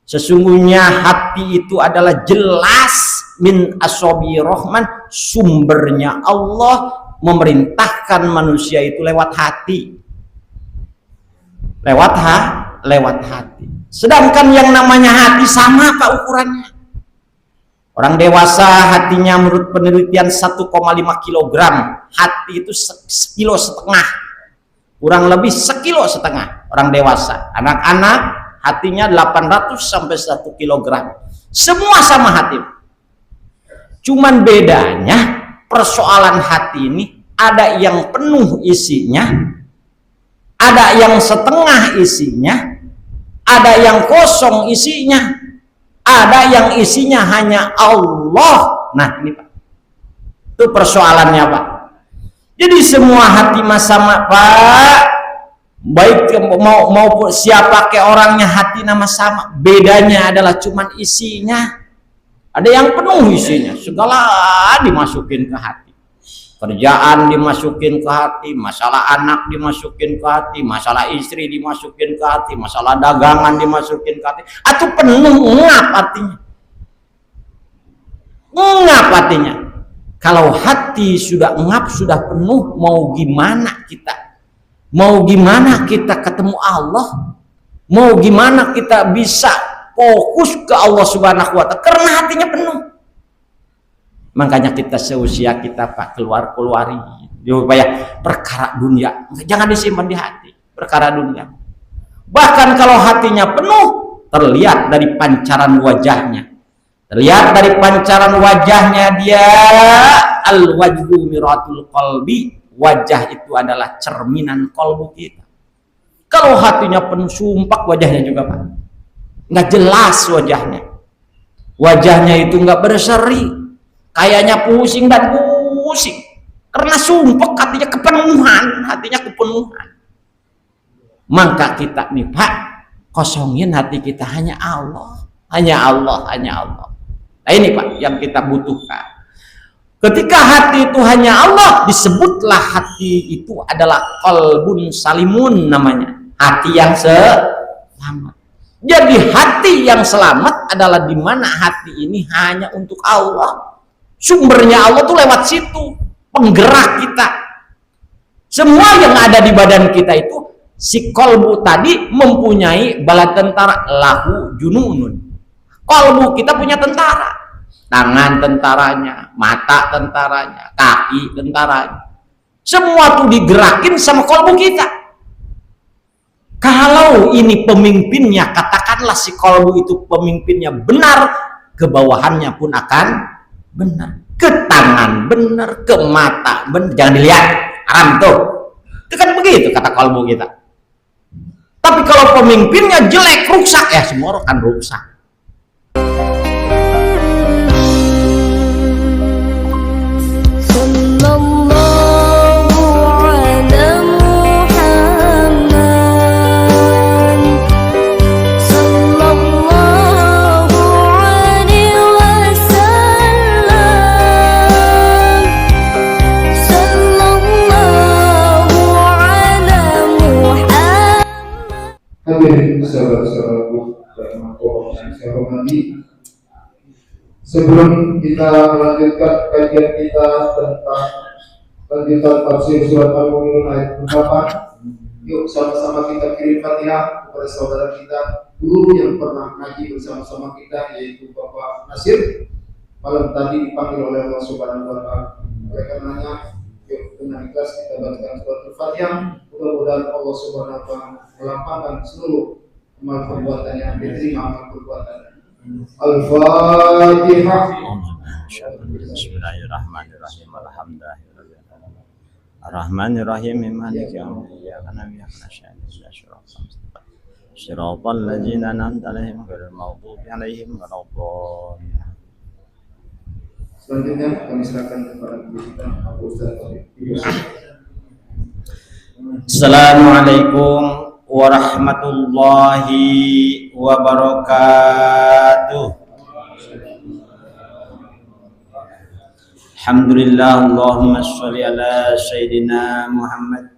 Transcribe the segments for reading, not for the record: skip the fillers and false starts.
Sesungguhnya hati itu adalah jelas min asobi rahman, sumbernya Allah memerintahkan manusia itu lewat hati. Lewat hati. Sedangkan yang namanya hati sama apa ukurannya? Orang dewasa hatinya menurut penelitian 1,5 kilogram. Hati itu 1,5 kilo. Kurang lebih 1,5 kilo orang dewasa. Anak-anak hatinya 800 sampai 1 kilogram. Semua sama hati. Cuman bedanya persoalan hati ini ada yang penuh isinya, ada yang setengah isinya, ada yang kosong isinya, ada yang isinya hanya Allah. Nah ini Pak, itu persoalannya Pak. Jadi semua hati sama Pak, baik mau siapa ke orangnya, hati nama sama. Bedanya adalah cuman isinya. Ada yang penuh isinya, segala dimasukin ke hati. Kerjaan dimasukin ke hati, masalah anak dimasukin ke hati, masalah istri dimasukin ke hati, masalah dagangan dimasukin ke hati. Atau penuh, ngap artinya. Ngap artinya. Kalau hati sudah ngap, sudah penuh, mau gimana kita? Mau gimana kita ketemu Allah? Mau gimana kita bisa fokus ke Allah Subhanahu wa Ta'ala? Karena hatinya penuh. Makanya kita seusia kita Pak, keluar-keluari supaya perkara dunia jangan disimpan di hati, perkara dunia. Bahkan kalau hatinya penuh, terlihat dari pancaran wajahnya. Terlihat dari pancaran wajahnya dia, al-wajhu miratul qalbi. Wajah itu adalah cerminan kalbu kita. Kalau hatinya penuh sumpah, wajahnya juga Pak nggak jelas wajahnya. Wajahnya itu nggak berseri, kayaknya pusing dan pusing karena sumpah hatinya kepenuhan. Maka kita nih Pak, kosongin hati kita, hanya Allah. Nah ini Pak yang kita butuhkan. Ketika hati itu hanya Allah, disebutlah hati itu adalah qalbun salimun namanya, hati yang selamat. Jadi hati yang selamat adalah di mana hati ini hanya untuk Allah. Sumbernya Allah tuh lewat situ, penggerak kita. Semua yang ada di badan kita itu, si kolbu tadi mempunyai bala tentara, lahu jununun. Kolbu kita punya tentara, tangan tentaranya, mata tentaranya, kaki tentaranya. Semua tuh digerakin sama kolbu kita. Kalau ini pemimpinnya, katakanlah si kolbu itu pemimpinnya benar, ke bawahannya pun akan benar. Ke tangan benar, ke mata benar. Jangan dilihat, haram tuh. Itu kan begitu kata kolbu kita. Tapi kalau pemimpinnya jelek, rusak, ya semua orang akan rusak. Hadirin sahabat-sahabatku dan saya hormati, sebelum kita melanjutkan kajian kita tentang lanjutan tafsir surat Al-Mu'minun ayat 8, yuk sama-sama kita kirim Fatihah kepada saudara kita, guru yang pernah ngaji bersama-sama kita, yaitu Bapak Nasir. Malam tadi dipanggil oleh Allah Subhanahu wa Ta'ala. Oleh karenanya, yuk dengan ikhlas kita bacakan surat Al-Fatihah. Mudah-mudahan Allah Subhanahu wa Ta'ala melapangkan seluruh amal perbuatan yang diterima, amal perbuatan. Al-Fatihah. Bismillahirrahmanirrahim. Alhamdulillahirrahmanirrahim. Maliki yaumiddin. Iyyaka na'budu wa iyyaka nasta'in. Shiratal ladzina an'amta 'alaihim ghairil maghdubi 'alaihim waladdallin. Selanjutnya kami serahkan kepada kita Pak Ustaz. Assalamualaikum warahmatullahi wabarakatuh. Alhamdulillah, Allahumma sholli ala Sayyidina Muhammad.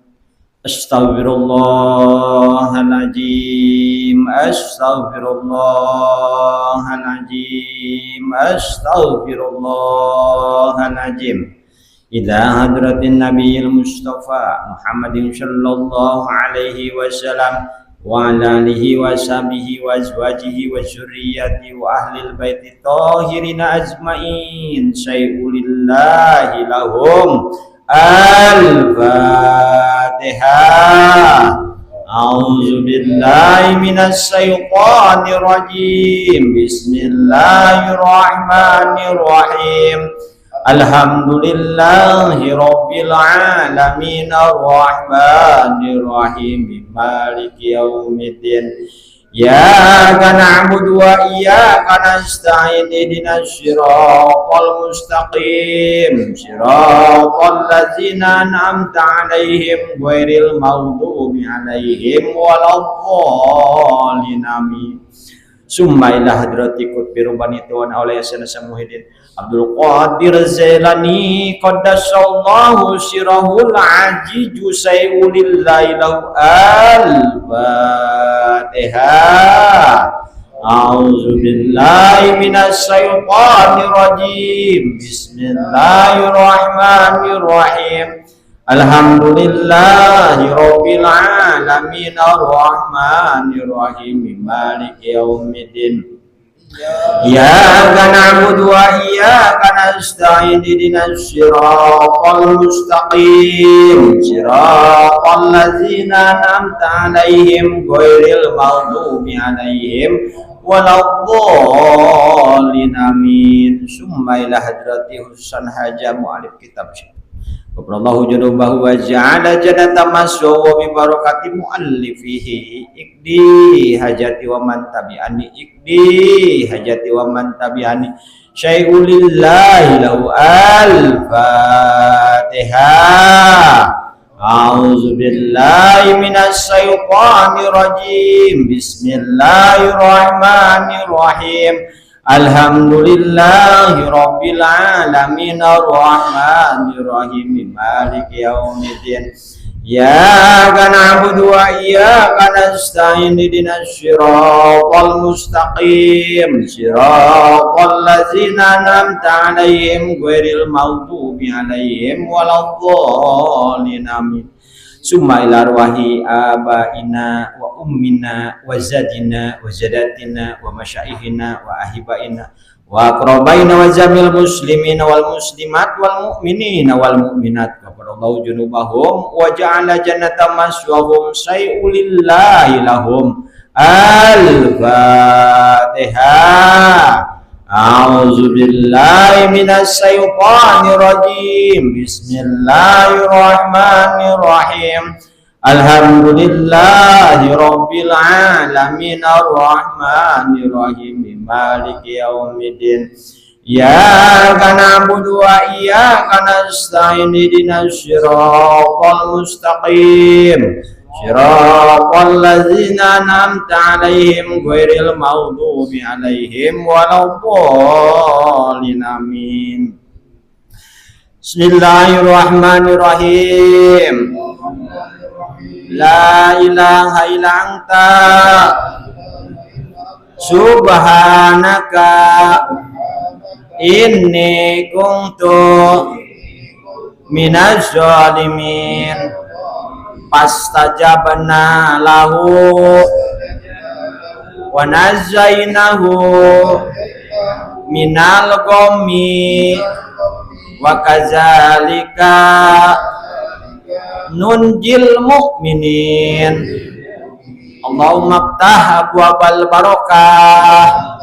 Astaghfirullahaladzim, astaghfirullah. rajim. Astaghfirullahaladzim. Idza hadratin nabiyil mustafa Muhammadin sallallahu alaihi wasallam wa ala alihi wa sahbihi wa azwajihi wa dzurriyyati wa ahlil baiti tahirin ajmain sayulillahi lahum. Al-Fatihah. A'udzu billahi minasy syaithanir rajim. Bismillahirrahmanirrahim. Alhamdulillahi rabbil alamin arrahmanir rahim maliki yaumiddin. Iyyaka na'budu wa iyyaka nasta'in ihdinas siratal mustaqim siratal ladzina an'amta 'alaihim ghairil maghdubi 'alaihim waladdallin amin. Summa ila hadrati qutbi rubani tuan aulaya sanasa muhyiddin Abdul Qadir Zailani qaddasallahu sirahul ajiju sayulillahi lahu. Al-Fatihah. A'udzu billahi minasy syaithanir rajim. Bismillahirrahmanirrahim. Alhamdulillahi rabbil alamin arrahmanir rahim maliki yaumiddin. Iyyaka na'budu wa iyyaka nasta'in ihdinas siratal mustaqim siratal ladzina an'amta 'alaihim ghairil maghdubi 'alaihim waladdallin amin. Summa ila hadrati Husan Haja mu'alif kitab Allahu junubahu wa ja'ala jannata maswa bi barakati muallifihi ikdi hajati wa man tabi'ani ikdi hajati wa man tabi'ani syai'ulillahi lahu. Al-Fatihah. A'udzu billahi minasy syaithanir rajim. Bismillahirrahmanirrahim. Alhamdulillahi rabbil alamin arrahmanir rahim maliki yaumiddin. Iyyaka na'budu wa iyyaka nasta'in ihdinas siratal mustaqim siratal ladzina an'amta 'alaihim ghairil maghdubi 'alaihim waladdallin amin. Summa ila arwahi abaina wa ummina wa zadina wa zadatina wa masyaihina wa ahibaina wa aqrabaina wa jamil muslimina wal muslimat wal mu'minina wal mu'minat wa qadallahu junubahum wa ja'ala jannata maswahum sayulillahi lahum. Al-Fatihah. A'udzu billahi minasy syaithanir rajim. Bismillahirrahmanirrahim. Alhamdulillahi rabbil alamin arrahmanir rahim maliki yaumiddin. Iyyaka na'budu wa iyyaka nasta'in ihdinas siratal mustaqim siratal ladzina an'amta 'alaihim ghairil maghdubi 'alaihim waladdallin amin. Bismillahirrahmanirrahim. La ilaha illa anta subhanaka inni kuntu minaz zalimin. Fastajabna lahu wa nazainahu minal ghammi wa kadzalika nunjil mu'minin. Allahumma ftah abwabal barakah.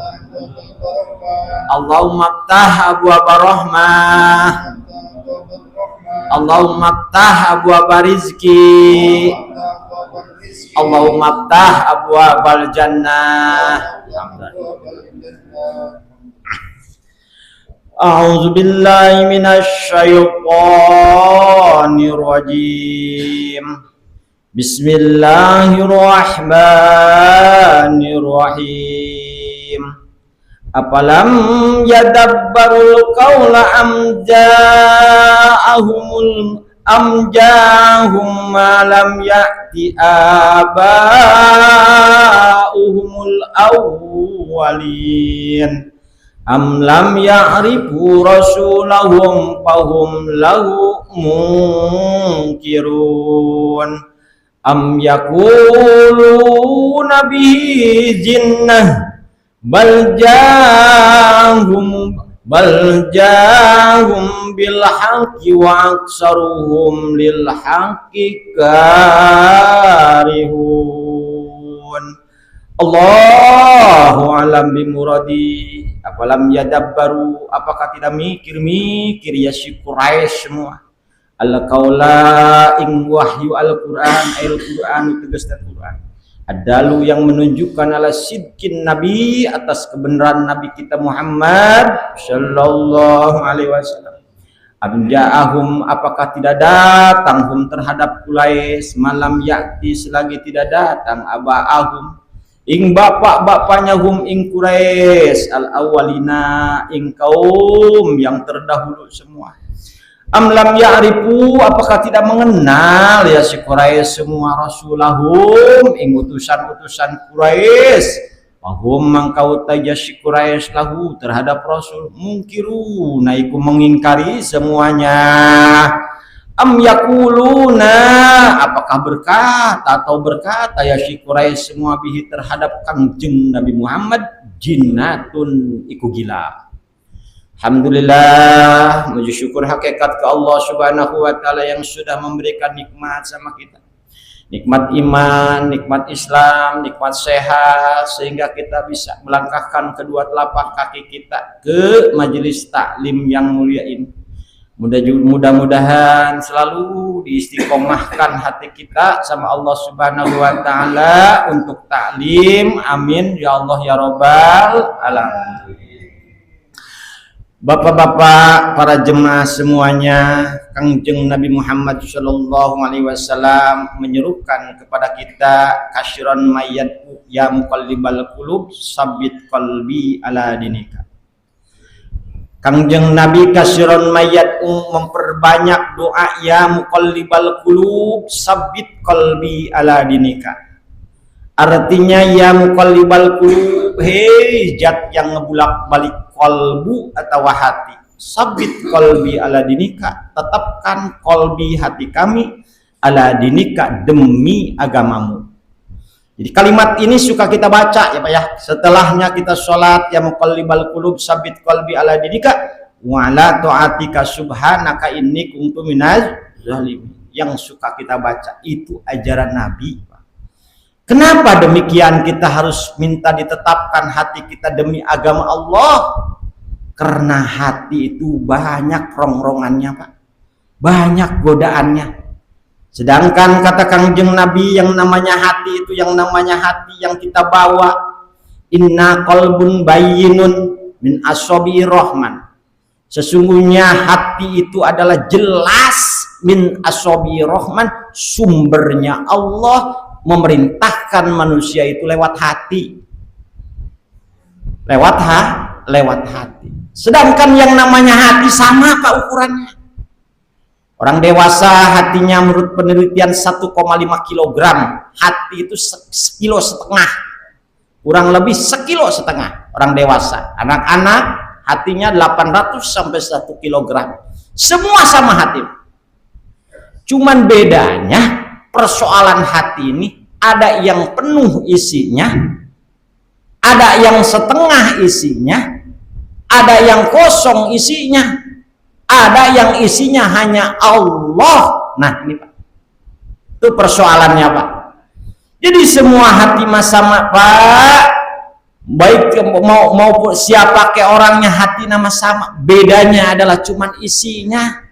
Allahumma ftah abwabar rahmah. Allahumma ftah abwaba rizki. Allahumma ftah abwabal jannah. A'udzu billahi minasy syaithanir rajim. Bismillahirrahmanirrahim. Apalam yadabbarul qawla amjahum ma lam ya'ti aba'uhumul awwalin. am lam ya'rifu rasulahum fahum lahu munkirun am yaquluna bihi jinnah bal jahum bil haqqi wa aksaruhum lil haqqi karihun. Allahu alam bimuradi. Apalam yadabbaru, apakah tidak mikir-mikir ya si Quraisy semua. Al-qaula ing wahyu Al-Qur'an, Al-Qur'an tegas Al-Qur'an. Adalu yang menunjukkan ala sidqin nabi, atas kebenaran nabi kita Muhammad sallallahu alaihi wasallam. Abja'ahum, apakah tidak datang hum terhadap Quraisy malam yakti selagi tidak datang aba'ahum ing bapak-bapaknya hum ing Quraisy al awalina ing kaum yang terdahulu semua. Am lam ya'rifu, apakah tidak mengenal ya si Quraisy semua rasulahum ing utusan-utusan Quraisy. Wahum mangkau taja si Quraisy lahu terhadap rasul mungkiru naiku mengingkari semuanya. Am yakuluna, apakah berkata ya si Quraisy semua bihi terhadap kangjeng Nabi Muhammad jinnatun iku gila. Alhamdulillah, puji syukur hakikat ke Allah Subhanahu wa taala yang sudah memberikan nikmat sama kita. Nikmat iman, nikmat Islam, nikmat sehat sehingga kita bisa melangkahkan kedua telapak kaki kita ke majelis taklim yang mulia ini. Mudah-mudahan selalu diistiqomahkan hati kita sama Allah Subhanahu wa taala untuk taklim. Amin ya Allah ya rabbal alamin. Bapak-bapak, para jemaah semuanya, Kangjeng Nabi Muhammad sallallahu alaihi wasallam menyerukan kepada kita kasyiran mayat ya muqallibal qulub sabbit qalbi ala dinika. Kangjeng Nabi kasyiran mayat memperbanyak doa ya muqallibal qulub sabbit qalbi ala dinika. Artinya ya muqallibal qulub, hei zat yang ngebulak-balik kolbu atau hati, sabit kolbi ala dinika, tetapkan kolbi hati kami ala dinika demi agamamu. Jadi kalimat ini suka kita baca ya Pak ya, setelahnya kita sholat ya muqallibal qulub sabit kolbi ala dinika wa ala ta'atika subhanaka inni kuntu minaz zalimin. Yang suka kita baca itu ajaran Nabi. Kenapa demikian kita harus minta ditetapkan hati kita demi agama Allah? Karena hati itu banyak rongrongannya Pak, banyak godaannya. Sedangkan kata Kangjeng Nabi yang namanya hati itu, yang namanya hati yang kita bawa, inna qalbun bayyinun min asobi rohman. Sesungguhnya hati itu adalah jelas min asobi rohman, sumbernya Allah memerintahkan manusia itu lewat hati, lewat hati. Sedangkan yang namanya hati sama Pak ukurannya. Orang dewasa hatinya menurut penelitian 1,5 kg. Hati itu 1,5 kilo, kurang lebih 1,5 kilo orang dewasa. Anak-anak hatinya 800 sampai 1 kg. Semua sama hati. Cuman bedanya persoalan hati ini ada yang penuh isinya, ada yang setengah isinya, ada yang kosong isinya, ada yang isinya hanya Allah. Nah ini Pak, itu persoalannya Pak. Jadi semua hati sama Pak, baik mau siapa ke orangnya hati nama sama, bedanya adalah cuman isinya.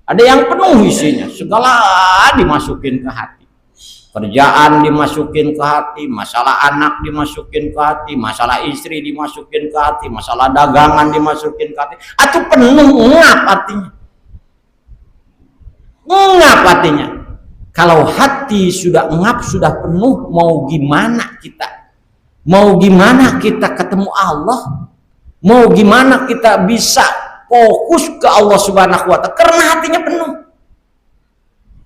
Ada yang penuh isinya, segala dimasukin ke hati. Kerjaan dimasukin ke hati, masalah anak dimasukin ke hati, masalah istri dimasukin ke hati, masalah dagangan dimasukin ke hati. Atau penuh, ngap artinya. Ngap artinya. Kalau hati sudah ngap, sudah penuh, mau gimana kita? Mau gimana kita ketemu Allah? Mau gimana kita bisa fokus ke Allah Subhanahu wa taala karena hatinya penuh.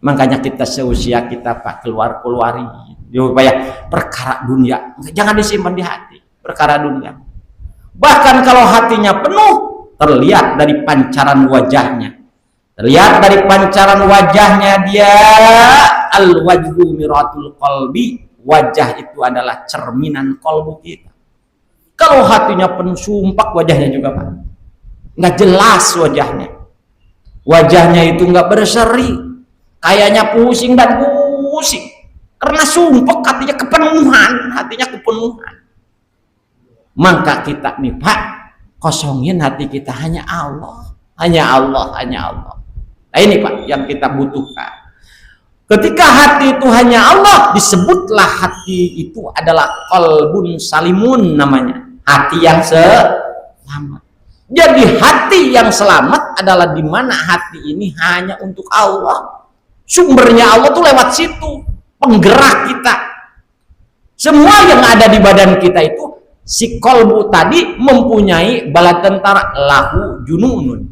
Makanya kita seusia kita Pak keluari ya perkara dunia jangan disimpan di hati, perkara dunia Bahkan kalau hatinya penuh, terlihat dari pancaran wajahnya. Terlihat dari pancaran wajahnya dia, al-wajhu miratul qalbi. Wajah itu adalah cerminan kalbu kita. Kalau hatinya penuh sumpah, wajahnya juga Pak, nggak jelas wajahnya. Wajahnya itu nggak berseri, kayaknya pusing dan pusing. Karena sumpah hatinya kepenuhan. Maka kita nih Pak, kosongin hati kita, hanya Allah. Nah ini Pak yang kita butuhkan. Ketika hati itu hanya Allah, disebutlah hati itu adalah qalbun salimun namanya. Hati yang selamat. Jadi hati yang selamat adalah di mana hati ini hanya untuk Allah. Sumbernya Allah tuh lewat situ, penggerak kita. Semua yang ada di badan kita itu, si kolbu tadi mempunyai bala tentara, lahu jununun.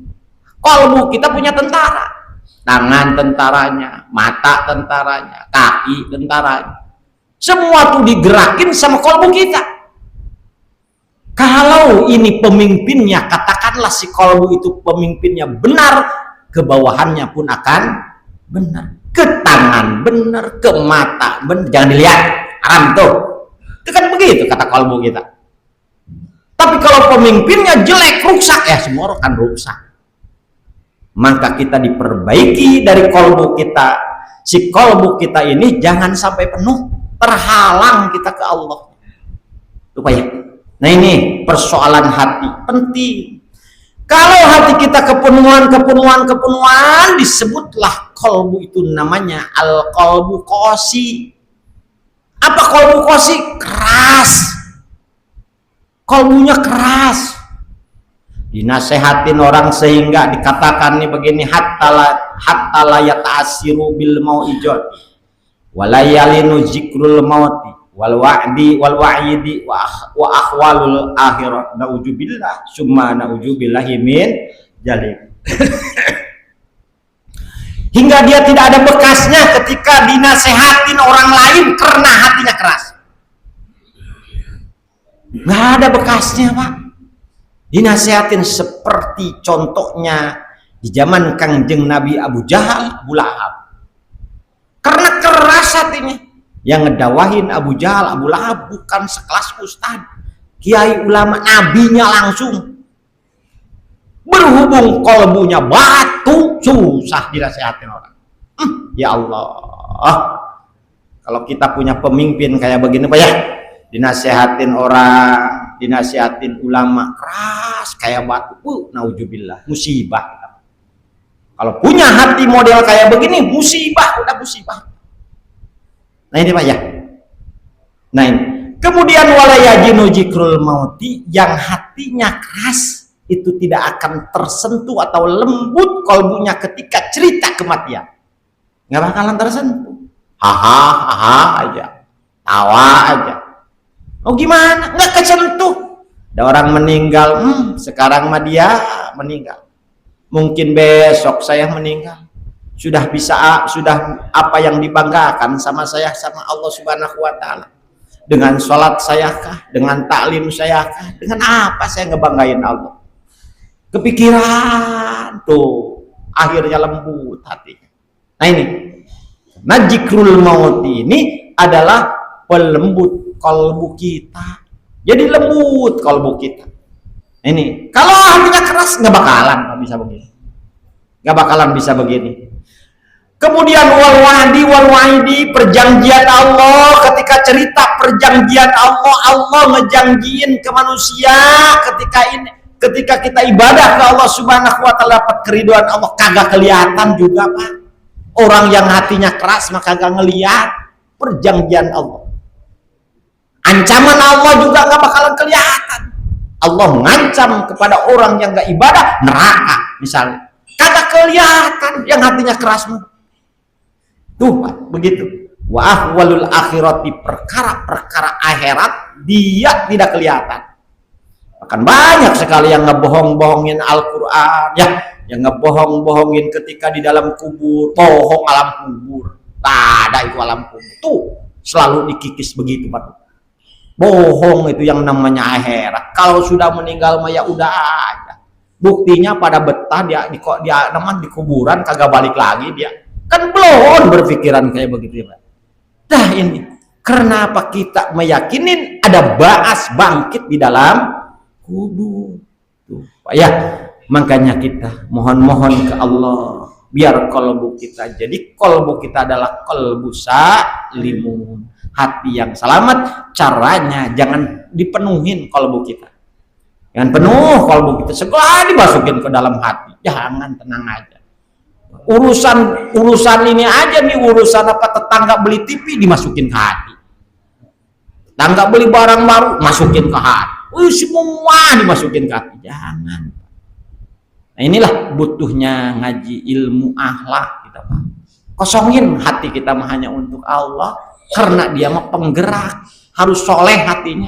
Kolbu kita punya tentara, tangan tentaranya, mata tentaranya, kaki tentaranya. Semua tuh digerakin sama kolbu kita. Kalau ini pemimpinnya, katakanlah si kolbu itu pemimpinnya benar, ke bawahannya pun akan benar. Ke tangan benar, ke mata benar. Jangan dilihat, haram tuh. Itu kan begitu kata kolbu kita. Tapi kalau pemimpinnya jelek, rusak, ya semua akan rusak. Maka kita diperbaiki dari kolbu kita. Si kolbu kita ini jangan sampai penuh, terhalang kita ke Allah. Supaya. Nah ini persoalan hati penting. Kalau hati kita kepenuhan, disebutlah kolbu itu namanya al-qalbu qasi. Apa kolbu qasi? Keras. Kolbunya keras. Dinasehatin orang sehingga dikatakan nih begini, hatta la yata'asiru bil mau'ijat walayalinu zikrul mauti wal wa'idi wa akhwalul akhirat. Na'udzubillah summa na'udzubillahi min jalim. Hingga dia tidak ada bekasnya ketika dinasehatin orang lain karena hatinya keras. Nggak ada bekasnya Pak. Dinasehatin seperti contohnya di zaman Kangjeng Nabi Abu Jahal, Abu Lahab. Karena keras hatinya. Yang ngedawahin Abu Jahal, Abu Lahab bukan sekelas ustad, kiai ulama, nabinya langsung. Berhubung kolbunya batu, susah dinasehatin orang. Ya Allah, kalau kita punya pemimpin kayak begini Pak ya, dinasehatin orang, dinasehatin ulama keras kayak batu, nauzubillah, musibah. Kalau punya hati model kayak begini, musibah, udah musibah. Nah ini Pak ya. Nah ini. Kemudian walayajinu zikrul mauti, yang hatinya keras itu tidak akan tersentuh atau lembut kolbunya ketika cerita kematian. Nggak bakalan tersentuh. Haha aja, tawa aja. Oh gimana? Nggak kesentuh. Ada orang meninggal, sekarang mah dia meninggal. Mungkin besok saya meninggal. Sudah apa yang dibanggakan sama saya, sama Allah Subhanahu wa Ta'ala? Dengan sholat saya kah? Dengan taklim saya kah? Dengan apa saya ngebanggain Allah? Kepikiran tuh, akhirnya lembut hatinya. Nah ini, zikrul maut ini adalah pelembut kalbu kita. Jadi lembut kalbu kita. Ini kalau hatinya keras nggak bakalan bisa begini. Nggak bakalan bisa begini. Kemudian wal wa'idi, perjanjian Allah. Ketika cerita perjanjian Allah, Allah ngejanjiin ke manusia ketika kita ibadah ke Allah Subhanahu wa Ta'ala dapat keriduan Allah, kagak kelihatan juga Pak. Orang yang hatinya keras maka kagak ngelihat perjanjian Allah. Ancaman Allah juga nggak bakalan kelihatan. Allah ngancam kepada orang yang nggak ibadah neraka misalnya, kagak kelihatan yang hatinya keras. Tuh Pak, begitu. Wa ahwalul akhirati, perkara-perkara akhirat dia tidak kelihatan. Bahkan banyak sekali yang ngebohong-bohongin Al-Qur'an ya, yang ngebohong-bohongin ketika di dalam kubur, bohong alam kubur. Tak ada itu alam kubur. Tuh, selalu dikikis begitu Pak. Bohong itu yang namanya akhirat. Kalau sudah meninggal mah ya udah aja. Buktinya pada betah dia di kuburan kagak balik lagi dia. Kan belum berpikiran kayak begitu ya, Pak. Nah ini kenapa kita meyakinin ada baas bangkit di dalam kubur tuh, Pak ya. Makanya kita mohon ke Allah biar kolbu kita jadi kolbu kita adalah kolbu salimun, hati yang selamat. Caranya jangan dipenuhin kolbu kita, jangan penuh kolbu kita segala dimasukin ke dalam hati, jangan, tenang aja. Urusan ini aja nih, urusan apa, tetangga beli TV dimasukin ke hati, tetangga beli barang baru masukin ke hati, semua dimasukin ke hati, jangan. Nah inilah butuhnya ngaji ilmu akhlak kita, Pak. Kosongin hati kita mah hanya untuk Allah, karena dia mah penggerak, harus soleh hatinya.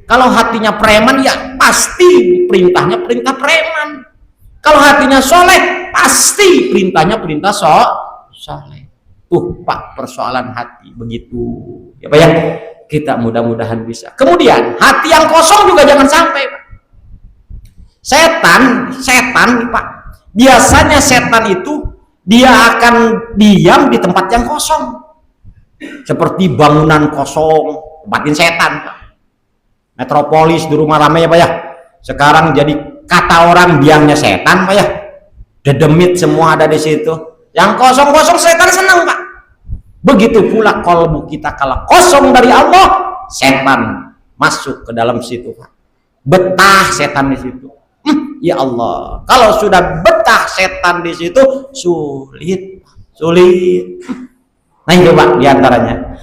Kalau hatinya preman ya pasti perintahnya perintah preman. Kalau hatinya soleh pasti perintahnya perintah soleh. Pak, persoalan hati begitu ya Pak ya. Kita mudah-mudahan bisa. Kemudian hati yang kosong juga jangan sampai, Pak. Setan nih, Pak. Biasanya setan itu dia akan diam di tempat yang kosong. Seperti bangunan kosong, tempatin setan, Pak. Metropolis di rumah ramai ya Pak ya. Sekarang jadi kata orang biangnya setan, Pak ya. Dedemit semua ada di situ. Yang kosong-kosong setan senang, Pak. Begitu pula kolbu kita kalau kosong dari Allah, setan masuk ke dalam situ, Pak. Betah setan di situ. Ya Allah, kalau sudah betah setan di situ sulit. Nah itu Pak diantaranya.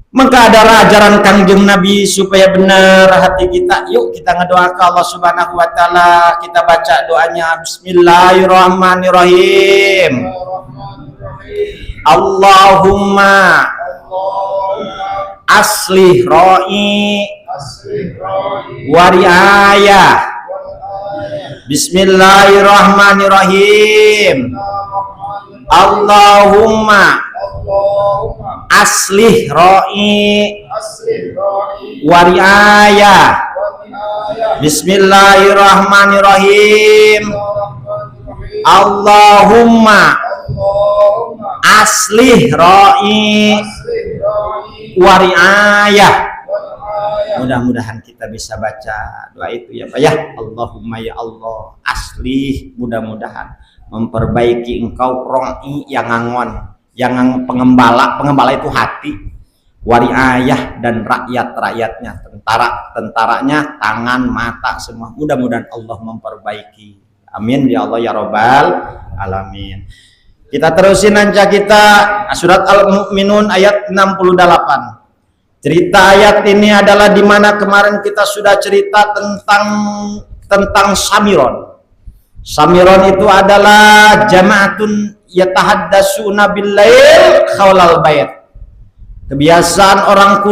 Maka ada ajaran Kangjeng Nabi supaya benar hati kita. Yuk kita ngedoakan Allah Subhanahu wa taala. Kita baca doanya. Bismillahirrahmanirrahim. Allahumma aslih ra'i wa ri'ayah. Bismillahirrahmanirrahim. Allahumma aslih ra'i wa ri'ayah. Bismillahirrahmanirrahim. Allahumma aslih ra'i wa ri'ayah. Mudah-mudahan kita bisa baca doa itu ya Pak ya. Allahumma ya Allah aslih, mudah-mudahan memperbaiki engkau ro'i yang ngangon, yang pengembala itu hati, wariayah dan rakyat-rakyatnya, tentaranya, tangan, mata semua. Mudah-mudahan Allah memperbaiki. Amin ya Allah ya Rabbal alamin. Kita terusin aja kita surat Al-Mu'minun ayat 68. Cerita ayat ini adalah di mana kemarin kita sudah cerita tentang Samiron. Samiron itu adalah jama'atun yatahaddasuna bil-lail khaulal bait. Kebiasaan orang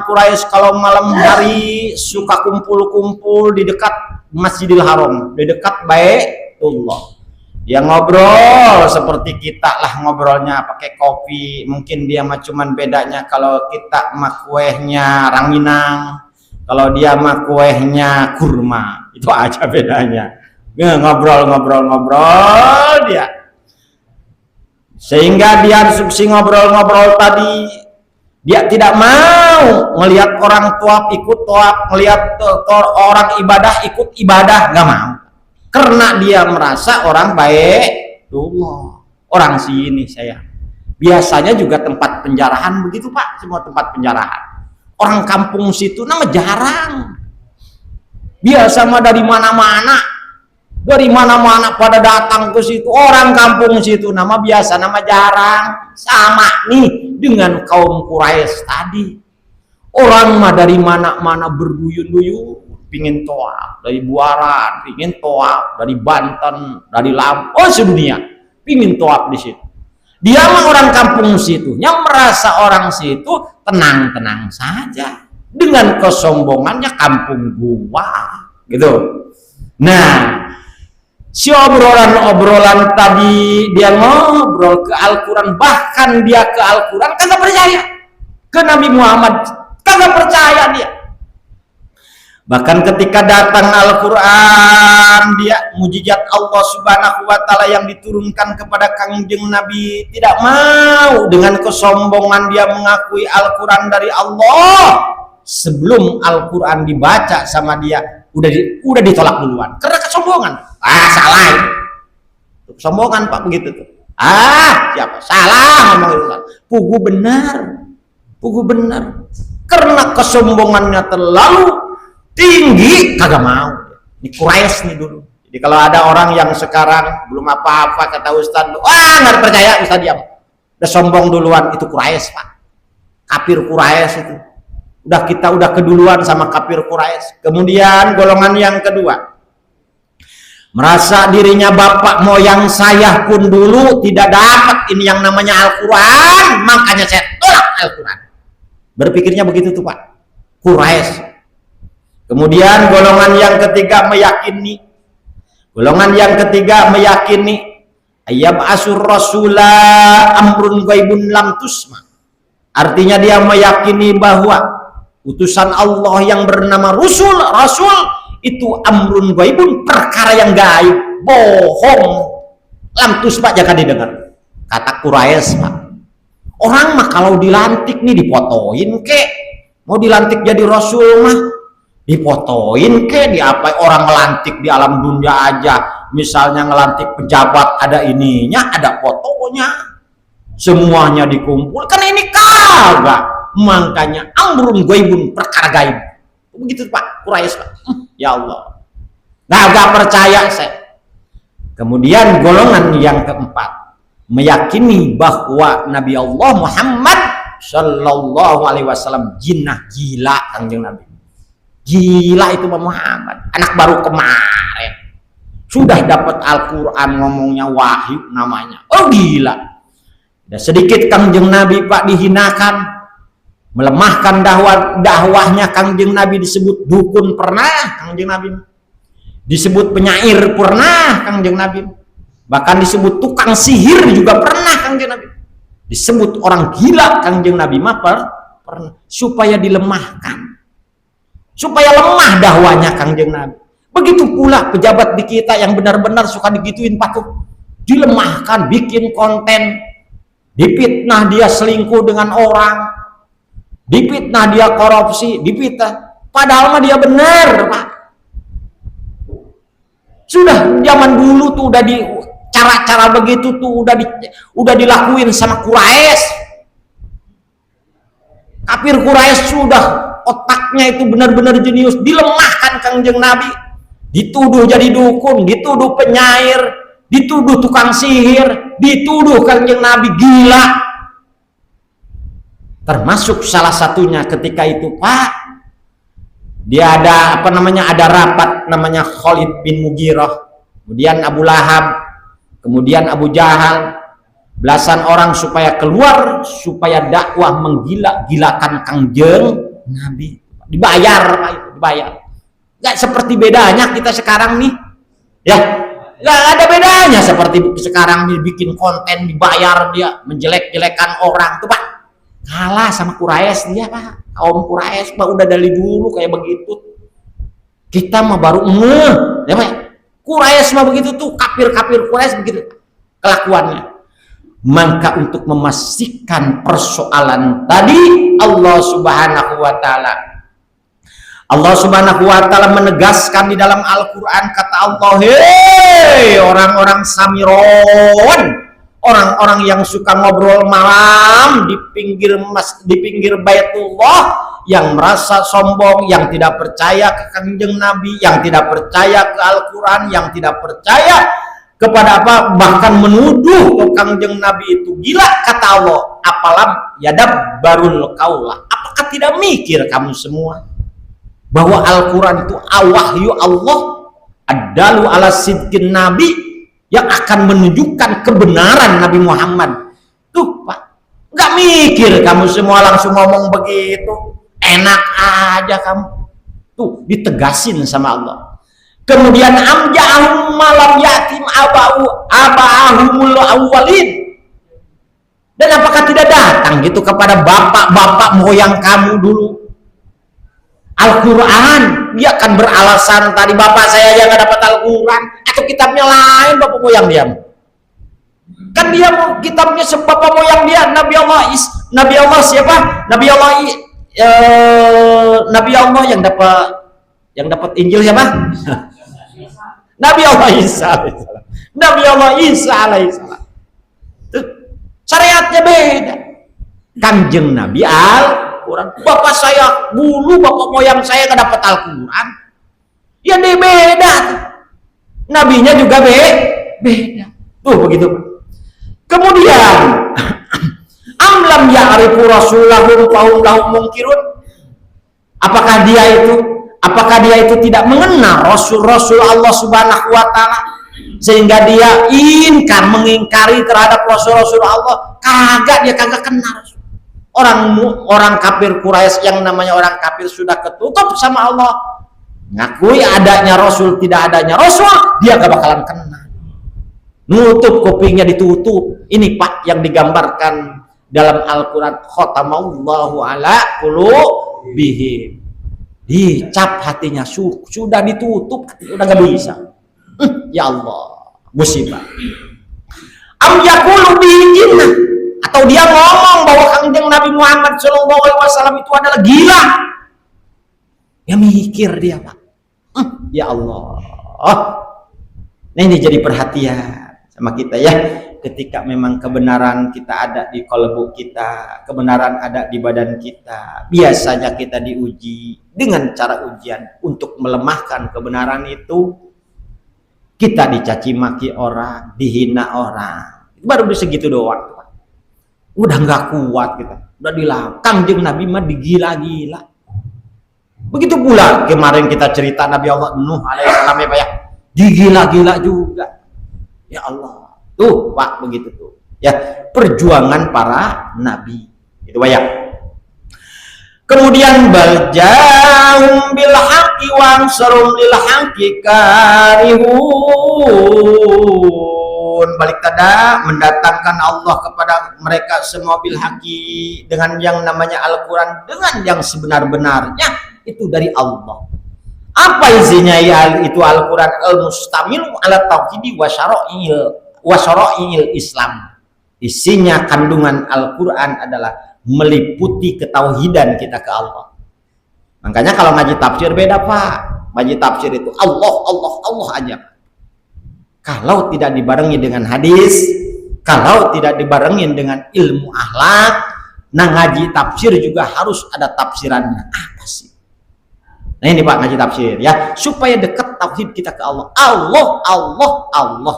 Quraisy kalau malam hari suka kumpul-kumpul di dekat Masjidil Haram, di dekat Baitullah. Dia ngobrol seperti kita lah ngobrolnya, pakai kopi. Mungkin dia mah cuman bedanya kalau kita mah kuehnya ranginang, kalau dia mah kuehnya kurma. Itu aja bedanya. Ngobrol dia. Sehingga dia si ngobrol-ngobrol tadi, dia tidak mau melihat orang tawaf ikut tawaf, melihat orang ibadah ikut ibadah, nggak mau. Karena dia merasa orang baik, orang sini saya. Biasanya juga tempat penjarahan begitu Pak, semua tempat penjarahan. Orang kampung situ nama jarang. Biasa mah dari mana-mana pada datang ke situ. Orang kampung situ nama biasa, nama jarang. Sama nih dengan kaum Quraisy tadi. Orang mah dari mana-mana berduyun-duyun. Pingin toab dari Buaran, pingin toab dari Banten, dari Lampung, sedunia pingin toab di situ. Dia mah orang kampung situ, yang merasa orang situ tenang-tenang saja dengan kesombongannya kampung gua, gitu. Nah, si obrolan tadi dia ngobrol ke Al-Quran, bahkan dia ke Al-Quran kagak percaya. ke Nabi Muhammad, kagak percaya dia. Bahkan ketika datang Al-Quran, dia mujizat Allah Subhanahu wa Ta'ala yang diturunkan kepada Kangjeng Nabi, tidak mau, dengan kesombongan dia mengakui Al-Quran dari Allah. Sebelum Al-Quran dibaca sama dia, udah ditolak duluan karena kesombongan. Salah itu. Kesombongan Pak begitu tuh. Siapa? Salah ngomong itu. Pugu benar. Karena kesombongannya terlalu tinggi, kagak mau. Ini Quraisy nih dulu. Jadi kalau ada orang yang sekarang belum apa-apa kata Ustadz, nggak percaya, Ustadz diam. Udah sombong duluan, itu Quraisy Pak. Kafir Quraisy itu. Kita udah keduluan sama kafir Quraisy. Kemudian golongan yang kedua, merasa dirinya bapak moyang saya pun dulu tidak dapat ini yang namanya Al-Quran, makanya saya tolak Al-Quran. Berpikirnya begitu tuh Pak, Quraisy. Kemudian golongan yang ketiga meyakini ayyab asur rasulah amrun ghaibun lam tusma. Artinya dia meyakini bahwa utusan Allah yang bernama Rasul itu amrun ghaibun, perkara yang gaib, bohong, lam tusma, jangan didengar. Kata Quraisy Pak. Orang mah kalau dilantik nih dipotoin kek, mau dilantik jadi Rasul mah dipotoin ke, diapain orang ngelantik di alam dunia aja, misalnya ngelantik pejabat ada ininya, ada fotonya, semuanya dikumpul, karena ini kagak, makanya amrun ghaibun, perkara gaib. Begitu Pak Quraisy Pak. Ya Allah, nggak percaya saya. Kemudian golongan yang keempat meyakini bahwa Nabi Allah Muhammad Sallallahu Alaihi Wasallam jinnah, gila. Kanjeng Nabi gila itu Muhammad, anak baru kemarin sudah dapat Al-Quran, ngomongnya wahyu namanya, gila. Dan sedikit Kanjeng Nabi Pak dihinakan, melemahkan dakwahnya. Kanjeng Nabi disebut dukun pernah, Kanjeng Nabi disebut penyair pernah, Kanjeng Nabi bahkan disebut tukang sihir juga pernah, Kanjeng Nabi disebut orang gila, Kanjeng Nabi pernah, supaya dilemahkan, supaya lemah dakwanya Kanjeng Nabi. Begitu pula pejabat di kita yang benar-benar suka digituin Pak tuh, dilemahkan, bikin konten, dipitnah dia selingkuh dengan orang, dipitnah dia korupsi, dipitnah, padahal mah dia benar Pak. Sudah zaman dulu tuh udah di cara-cara begitu tuh udah dilakuin sama Quraisy. Kafir Quraisy sudah otaknya itu benar-benar jenius, dilemahkan Kanjeng Nabi, dituduh jadi dukun, dituduh penyair, dituduh tukang sihir, dituduh Kanjeng Nabi gila. Termasuk salah satunya ketika itu Pak, dia ada ada rapat namanya Khalid bin Mughirah, kemudian Abu Lahab, kemudian Abu Jahal, belasan orang supaya keluar, supaya dakwah menggila-gilakan Kanjeng Nabi. Dibayar Pak, itu dibayar. Nggak seperti bedanya kita sekarang nih, ya nggak ada bedanya seperti sekarang nih, bikin konten dibayar, dia menjelek-jelekan orang tuh Pak. Kalah sama Quraisy dia Pak. Kaum Quraisy Pak udah dari dulu kayak begitu. Kita mah baru ya Pak. Quraisy mah begitu tuh, kafir Quraisy begitu kelakuannya. Maka untuk memastikan persoalan tadi, Allah Subhanahu wa Ta'ala menegaskan di dalam Al-Quran, kata Allah, hei orang-orang Samiron, orang-orang yang suka ngobrol malam di pinggir Baitullah, yang merasa sombong, yang tidak percaya ke Kanjeng Nabi, yang tidak percaya ke Al-Quran, yang tidak percaya kepada bahkan menuduh ke Kanjeng Nabi itu gila, kata Allah, apalam yadab barul kaulah, apakah tidak mikir kamu semua bahwa Al-Quran itu wahyu Allah, adalu ala sidqin Nabi, yang akan menunjukkan kebenaran Nabi Muhammad. Tuh Pak, nggak mikir kamu semua langsung ngomong begitu, enak aja kamu. Tuh ditegasin sama Allah. Kemudian amja'ahum malam yatim aba'ahumul awwalin, Dan apakah tidak datang gitu kepada bapak-bapak moyang kamu dulu? Al-Quran, dia akan beralasan tadi bapak saya aja nggak dapat Al-Quran, atau kitabnya lain bapak moyang dia. Kan dia kitabnya bapak moyang dia Nabi Allah siapa? Nabi Allah yang dapat Injil siapa? Nabi Allah Isa alaihissalam. Nabi Allah Isa alaihissalam. Syariatnya beda. Kanjeng Nabi Al-Quran. Bapak saya dulu, bapak moyang saya nggak dapat Al-Quran. Ya dia beda. Nabinya juga beda. Tuh begitu. Kemudian amlam ya'rifu rasulahum fahum lahum munkirun. Apakah dia itu tidak mengenal Rasul Allah Subhanahu wa taala sehingga dia mengingkari terhadap Rasul Allah? Dia kagak kenal. Orang kafir Quraisy yang namanya orang kafir sudah ketutup sama Allah. Ngakui adanya Rasul, tidak adanya Rasul, dia gak bakalan kenal. Nutup kupingnya, ditutup. Ini Pak yang digambarkan dalam Al-Quran, khotamallahu ala qulubihim. Dicap hatinya, sudah ditutup, udah gak bisa. Ya Allah, musibah. Am yaqulu bihi jinnah, atau dia ngomong bahwa Kanjeng Nabi Muhammad SAW itu adalah gila. Ya mikir dia Pak. Ya Allah. Nah ini jadi perhatian sama kita ya. Ketika memang kebenaran kita ada di kolbu kita, kebenaran ada di badan kita, biasanya kita diuji dengan cara ujian untuk melemahkan kebenaran itu. Kita dicaci maki orang, dihina orang, baru di segitu doang. Udah nggak kuat kita, udah dilakang. Kanjeng Nabi mah digila-gila. Begitu pula kemarin kita cerita Nabi Allah Nuh alaihissalam ya Pak ya, digila-gila juga. Ya Allah, tuh Pak begitu tuh. Ya perjuangan para nabi itu Pak ya. Kemudian baljahum bil haqqi wa ansarum lil haqqi karihun. Balik tada mendatangkan Allah kepada mereka semua bil haqqi dengan yang namanya Al-Quran, dengan yang sebenar-benarnya itu dari Allah. Apa isinya ya itu Al-Quran? Al-mustamil ala tauhidi wa syara'il Islam. Isinya kandungan Al-Quran adalah meliputi ketauhidan kita ke Allah. Makanya kalau ngaji tafsir beda Pak. Ngaji tafsir itu Allah aja. Kalau tidak dibarengi dengan hadis, kalau tidak dibarengi dengan ilmu akhlak, nah ngaji tafsir juga harus ada tafsirannya. Apa sih? Nah ini Pak ngaji tafsir ya, supaya dekat tauhid kita ke Allah. Allah.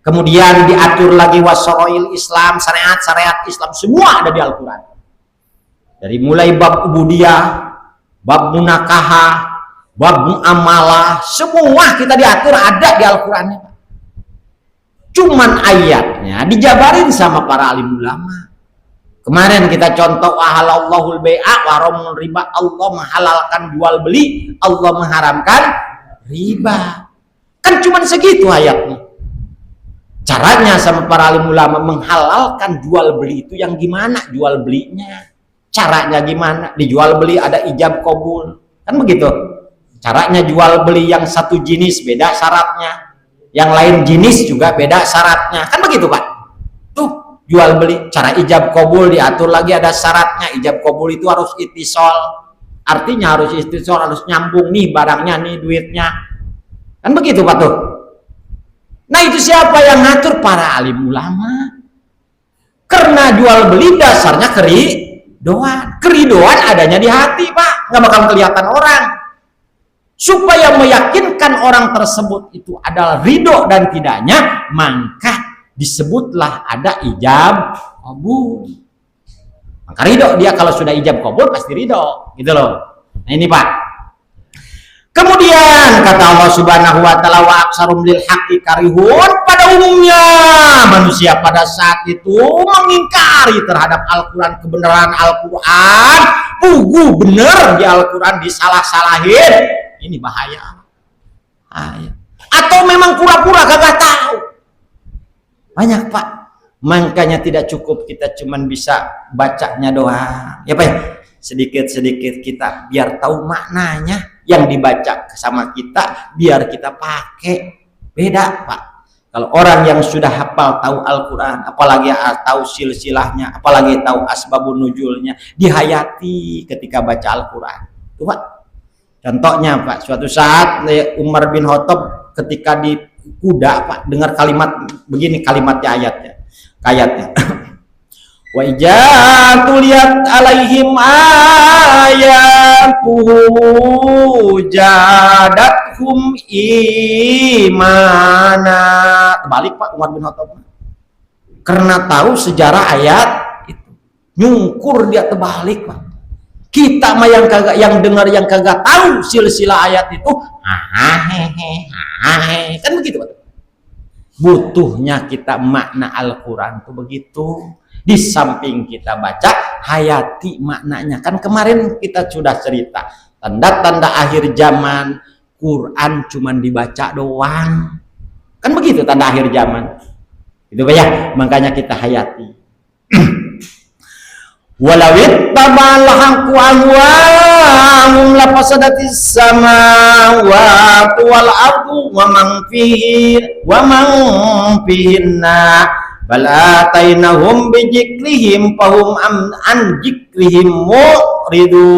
Kemudian diatur lagi wasyara'il Islam, syariat Islam semua ada di Al-Quran. Dari mulai bab ubudiyah, bab munakahah, bab muamalah, semua kita diatur ada di Al-Qurannya. Cuman ayatnya dijabarin sama para alim ulama. Kemarin kita contoh ahalallahul bai'a wa haramul riba. Allah menghalalkan jual beli, Allah mengharamkan riba. Kan cuman segitu ayatnya. Caranya sama para alim ulama menghalalkan jual beli itu yang gimana jual belinya? Caranya gimana? Dijual beli ada ijab qabul. Kan begitu. Caranya jual beli yang satu jenis beda syaratnya. Yang lain jenis juga beda syaratnya. Kan begitu Pak. Tuh jual beli cara ijab qabul diatur lagi ada syaratnya. Ijab qabul itu harus ittisal. Artinya harus ittisal, harus nyambung nih barangnya nih duitnya. Kan begitu Pak tuh. Nah itu siapa yang ngatur? Para alim ulama. Karena jual beli dasarnya keridoan adanya di hati Pak, nggak bakal kelihatan orang. Supaya meyakinkan orang tersebut itu adalah ridho dan tidaknya, maka disebutlah ada ijab qabul. Maka ridho dia kalau sudah ijab qabul pasti ridho, gitu loh. Nah ini Pak. Kemudian kata Allah Subhanahu wa taala wa aksarum lil haqqi karihun, pada umumnya manusia pada saat itu mengingkari terhadap Al-Quran, kebenaran Al-Quran, pugu bener di Al-Quran disalah-salahin. Ini bahaya. Atau memang pura-pura kagak tahu. Banyak Pak Makanya tidak cukup kita cuman bisa bacanya doang. Ya Pak ya? Sedikit-sedikit kita biar tahu maknanya yang dibaca sama kita, biar kita pakai. Beda Pak. Kalau orang yang sudah hafal tahu Al-Quran, apalagi tahu silsilahnya, apalagi tahu asbabun nuzulnya, dihayati ketika baca Al-Quran. Tuh Pak. Contohnya Pak, suatu saat Umar bin Khattab ketika di kuda Pak, dengar kalimat begini, kalimatnya ayatnya. Wa ijatuliyat alaihim ayatuhu jadathum imana. Balik Pak Umar bin Khattab. Karena tahu sejarah ayat itu. Nyungkur dia terbalik Pak. Kita mah yang dengar yang kagak tahu silsilah ayat itu, kan begitu Pak. Butuhnya kita makna Al-Quran tuh begitu. Di samping kita baca, hayati maknanya. Kan kemarin kita sudah cerita tanda-tanda akhir zaman, Quran cuman dibaca doang. Kan begitu tanda akhir zaman. Itu Pak ya, makanya kita hayati. Walawit tabal haqqu ahwahum lafasadatis samawati wal ardu wa man fihinna bal atainahum bijikrihim fahum an jikrihim muridun.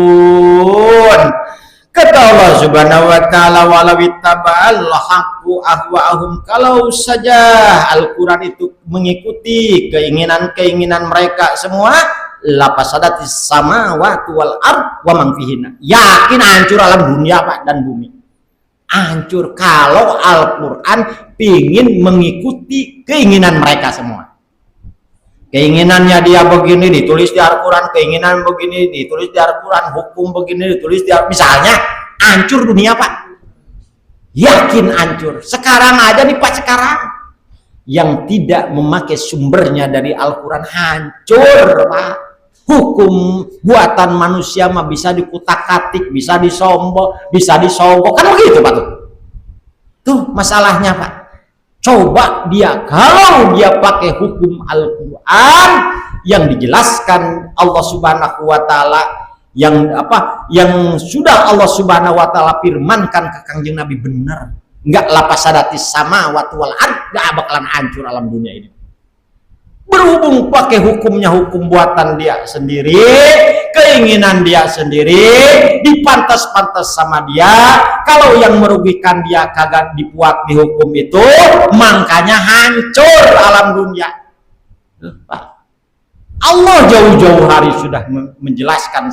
Kata Allah Subhanahu wa taala, walawit tabal haqqu ahwahum, kalau saja Al-Qur'an itu mengikuti keinginan-keinginan mereka semua, lapasadatis samawati wal ard wa man fihinna, yakin hancur alam dunia Pak dan bumi. Hancur kalau Al-Qur'an pingin mengikuti keinginan mereka semua. Keinginannya dia begini ditulis di Al-Qur'an, keinginan begini ditulis di Al-Qur'an, hukum begini ditulis di Al-Qur'an. Misalnya hancur dunia Pak. Yakin hancur. Sekarang aja nih Pak, sekarang yang tidak memakai sumbernya dari Al-Quran hancur Pak. Hukum buatan manusia mah bisa dikutak-katik, bisa disogok, kan begitu Pak tuh. Tuh masalahnya Pak. Coba dia, kalau dia pakai hukum Al-Quran yang dijelaskan Allah Subhanahu wa taala, yang sudah Allah Subhanahu wa taala firmankan ke Kangjeng Nabi benar. Enggak lapasadatis samawati wal ard, enggak bakalan hancur alam dunia ini. Berhubung pakai hukumnya hukum buatan dia sendiri, keinginan dia sendiri, dipantas-pantas sama dia. Kalau yang merugikan dia kagak dibuat di hukum itu, makanya hancur alam dunia. Allah jauh-jauh hari sudah menjelaskan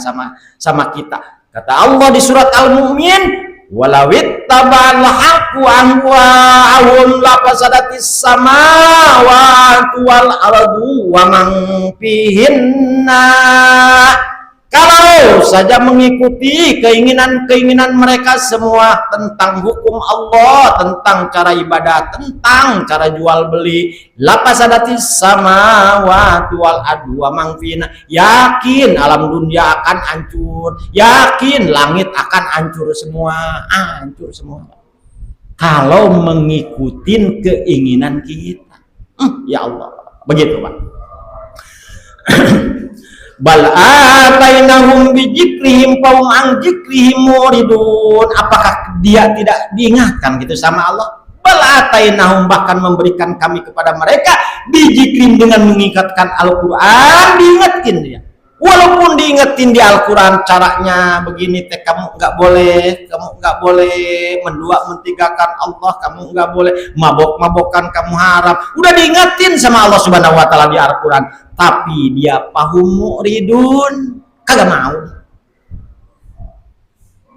sama kita. Kata Allah di surat Al-Mu'min, walawit tabal haqqu ahwahum lafasadatis samawati wal ardu wa man fihinna. Kalau saja mengikuti keinginan-keinginan mereka semua tentang hukum Allah, tentang cara ibadah, tentang cara jual beli, lapasadatis samawati wal ardu wa man fihinna, yakin alam dunia akan hancur, yakin langit akan hancur semua, hancur semua. Kalau mengikuti keinginan kita, ya Allah, begitu Pak. Bal atainahum bijikrihim fahum an jikrihim muridun. Apakah dia tidak diingatkan gitu sama Allah? Bal atainahum, bahkan memberikan kami kepada mereka bijikrihim, dengan mengingatkan Al-Quran, diingetin dia. Walaupun diingetin di Al-Quran caranya begini, kamu nggak boleh mendua mentigakan Allah, kamu nggak boleh mabok-mabokan, kamu haram. Udah diingetin sama Allah Subhanahu wa taala di Al-Quran. Tapi dia pahum muridun, kagak mau,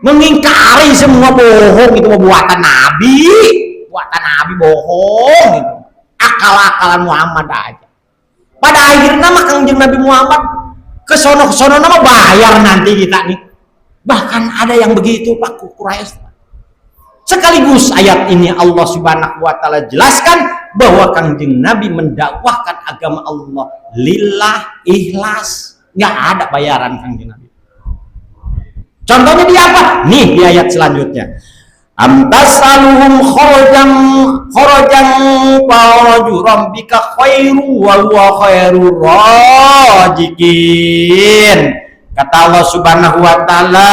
mengingkari semua bohong itu buatan Nabi bohong gitu, akal-akalan Muhammad aja. Pada akhirnya mah Kangjeng Nabi Muhammad kesono nama bayar nanti kita nih. Bahkan ada yang begitu Pak Quraisy. Sekaligus ayat ini Allah Subhanahu wa taala jelaskan bahwa Kangjeng Nabi mendakwahkan agama Allah lillah, ikhlas, nggak ada bayaran Kangjeng Nabi. Contohnya di apa? Nih di ayat selanjutnya. Am tasaluhum kharajan faraju rabbika khairu wa huwa khairur rajikin. Kata Allah Subhanahu wa taala,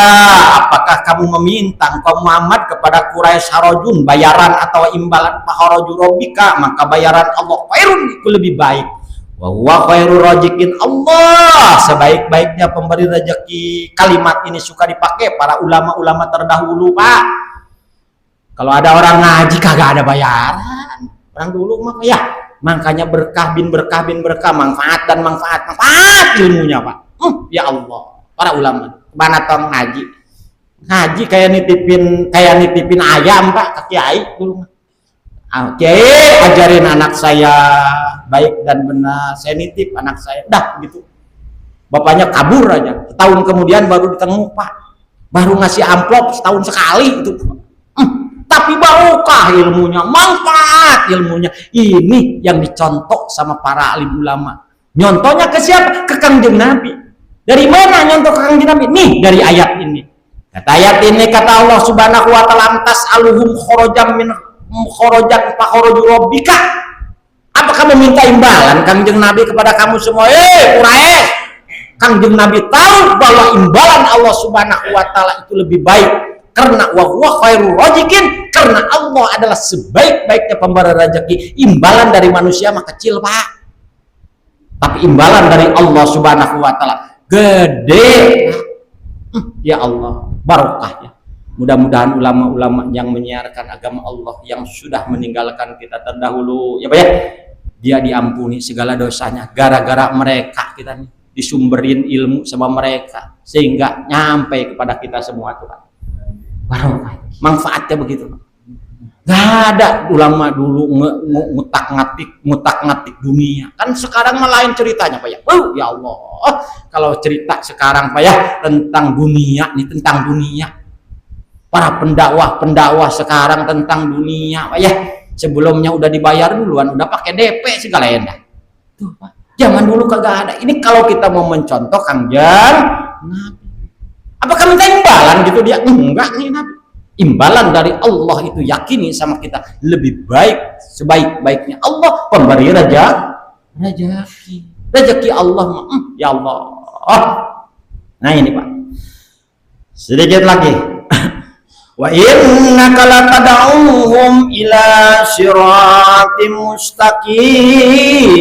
apakah kamu meminta engkau Muhammad kepada Quraisy harajun, bayaran atau imbalan faraju rabbika, maka bayaran Allah khairun, itu lebih baik. Wa huwa khairur rajikin, Allah sebaik-baiknya pemberi rezeki. Kalimat ini suka dipakai para ulama-ulama terdahulu, Pak. Kalau ada orang ngaji kagak ada bayaran, orang dulu mah ya, makanya berkah bin berkah, manfaat ilmunya, Pak. Ya Allah, para ulama mana tong ngaji kayak nitipin ayam, Pak, ke kiai dulu. Kiai ajarin anak saya baik dan benar, saya nitip anak saya, dah gitu. Bapaknya kabur aja, setahun kemudian baru ditemu, Pak, baru ngasih amplop setahun sekali itu. Tapi barokah ilmunya, manfaat ilmunya. Ini yang dicontoh sama para alim ulama. Nyontohnya ke siapa? Ke Kangjeng Nabi. Dari mana nyontoh ke Kangjeng Nabi? Nih, dari ayat ini. Kata ayat ini, kata Allah Subhanahu wa taala, antas aluhum kharajan fa kharaju rabbika. Apa kamu minta imbalan Kangjeng Nabi kepada kamu semua? Quraisy. Kangjeng Nabi tahu bahwa imbalan Allah Subhanahu wa taala itu lebih baik. Karena wa huwa khairur rajikin, karena Allah adalah sebaik-baiknya pemberi rezeki. Imbalan dari manusia mah kecil, Pak. Tapi imbalan dari Allah Subhanahu wa taala gede. Ya Allah, barokah ya. Mudah-mudahan ulama-ulama yang menyiarkan agama Allah yang sudah meninggalkan kita terdahulu, ya Pak ya, dia diampuni segala dosanya gara-gara mereka kita nih disumberin ilmu sama mereka sehingga nyampe kepada kita semua tuh, Pak. Barokah, manfaatnya begitu. Gak ada ulama dulu ngutak-ngatik dunia. Kan sekarang malah lain ceritanya, Pak ya. Ya Allah, kalau cerita sekarang, Pak ya, tentang dunia nih, tentang dunia. Para pendakwah sekarang tentang dunia, Pak ya. Sebelumnya udah dibayar duluan, udah pakai DP segala enak. Tuh, Pak. Zaman dulu kagak ada. Ini kalau kita mau mencontoh Kangjeng Nabi. Apakah minta imbalan gitu dia? Enggak nih Nabi. Imbalan dari Allah itu yakini sama kita lebih baik, sebaik-baiknya Allah pemberi rezeki Allah. Ya Allah. Nah ini, Pak. Sedikit lagi. Wa innaka latad'uhum ila siratim mustaqim.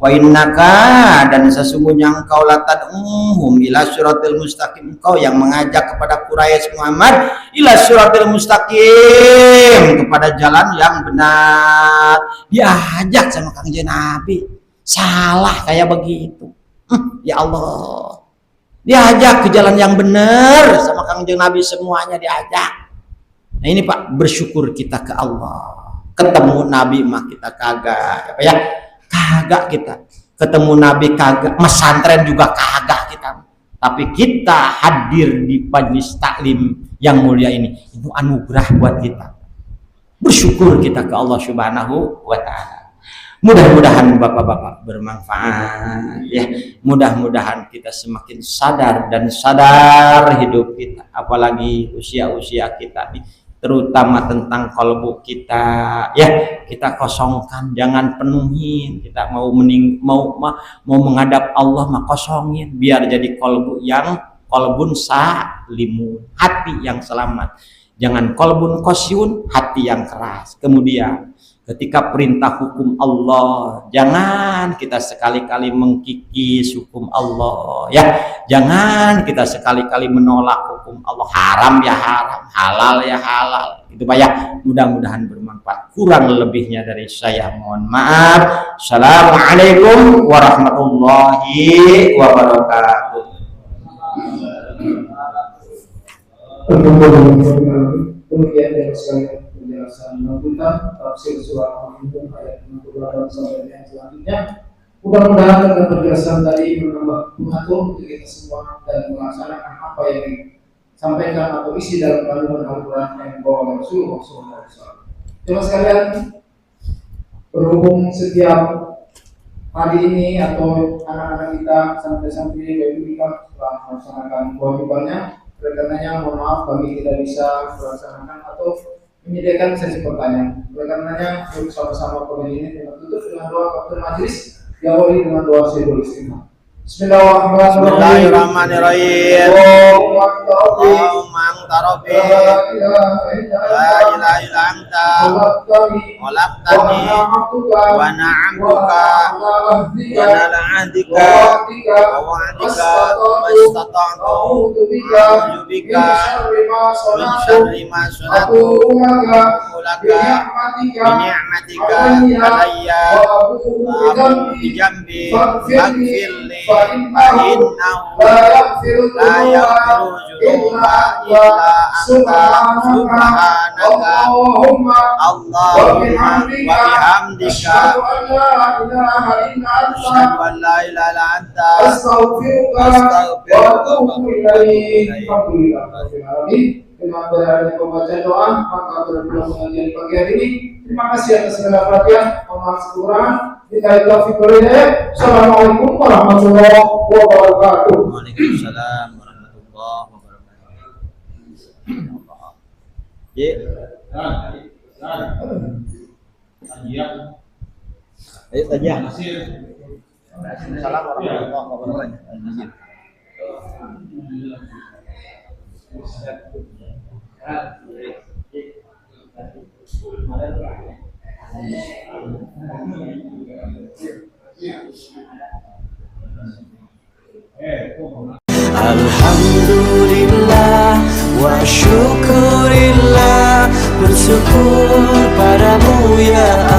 Wa innaka, dan sesungguhnya engkau latad'uhum ila siratil mustaqim, engkau yang mengajak kepada Quraisy Muhammad ila siratil mustaqim, kepada jalan yang benar. Diajak sama Kangjeng Nabi, salah kayak begitu. Ya Allah, diajak ke jalan yang benar sama Kangjeng Nabi, semuanya diajak. Nah ini, Pak, bersyukur kita ke Allah. Ketemu Nabi mah kita kagak, apa ya? Kagak kita ketemu Nabi, kagak mesantren juga kagak kita, tapi kita hadir di majlis taklim yang mulia ini, itu anugerah buat kita. Bersyukur kita ke Allah Subhanahu wa taala. Mudah-mudahan Bapak-bapak bermanfaat ya. Mudah-mudahan kita semakin sadar hidup kita, apalagi usia-usia kita nih, terutama tentang kalbu kita ya, kita kosongkan, jangan penuhin. Kita mau menghadap Allah mah kosongin, biar jadi kalbu yang qalbun salimun, hati yang selamat. Jangan qalbun qasyun, hati yang keras. Kemudian ketika perintah hukum Allah, jangan kita sekali-kali mengkikis hukum Allah ya. Jangan kita sekali-kali menolak hukum Allah. Haram ya haram, halal ya halal. Itu Pak ya. Mudah-mudahan bermanfaat. Kurang lebihnya dari saya mohon maaf. Assalamualaikum warahmatullahi wabarakatuh. Kemudian dari sekalian penjelasan lanjutan tafsir surah Al-An'am ayat 68 sampai yang selanjutnya. Mudah-mudahan dengan penjelasan tadi mengatur untuk kita semua dan melaksanakan apa yang disampaikan atau isi dalam kandungan Al-Quran yang dibawa Rasulullah SAW. Terima sekalian, berhubung setiap hari ini atau anak-anak kita sampai-sampai bayi kita setelah melaksanakan kewajibannya, Oleh karenanya mohon maaf kami tidak bisa melaksanakan atau menyediakan sesi pertanyaan. Oleh karenanya yuk sama-sama pagi ini dengan tutup dengan doa kafaratul majelis, diawali dengan doa Sayyidul Istighfar. Bismillahirrahmanirrahim. Allahumma anta rabbi la ilaha illa anta khalaqtani wa ana 'abduka wa ala 'ahdika wa wa'dika mastata'tu a'udzu bika min syarri ma sana'tu laka bi ni'matika alayya wa bi jambi faghfirli فإنه لا يغفر الذنوب إلا أنت سبحانك اللهم وبحمدك أشهد أن لا إله إلا أنت أستغفرك وأتوب إليك. Terima kasih pembacaan doa, maka berpulang pengajian pagi hari ini. Terima kasih atas segala perhatian, mohon maaf kekurangan. Assalamualaikum warahmatullahi wabarakatuh. Waalaikumsalam warahmatullahi wabarakatuh. Ayo saja. Assalamualaikum warahmatullahi wabarakatuh. Alhamdulillah wa syukurillah, bersyukur padamu ya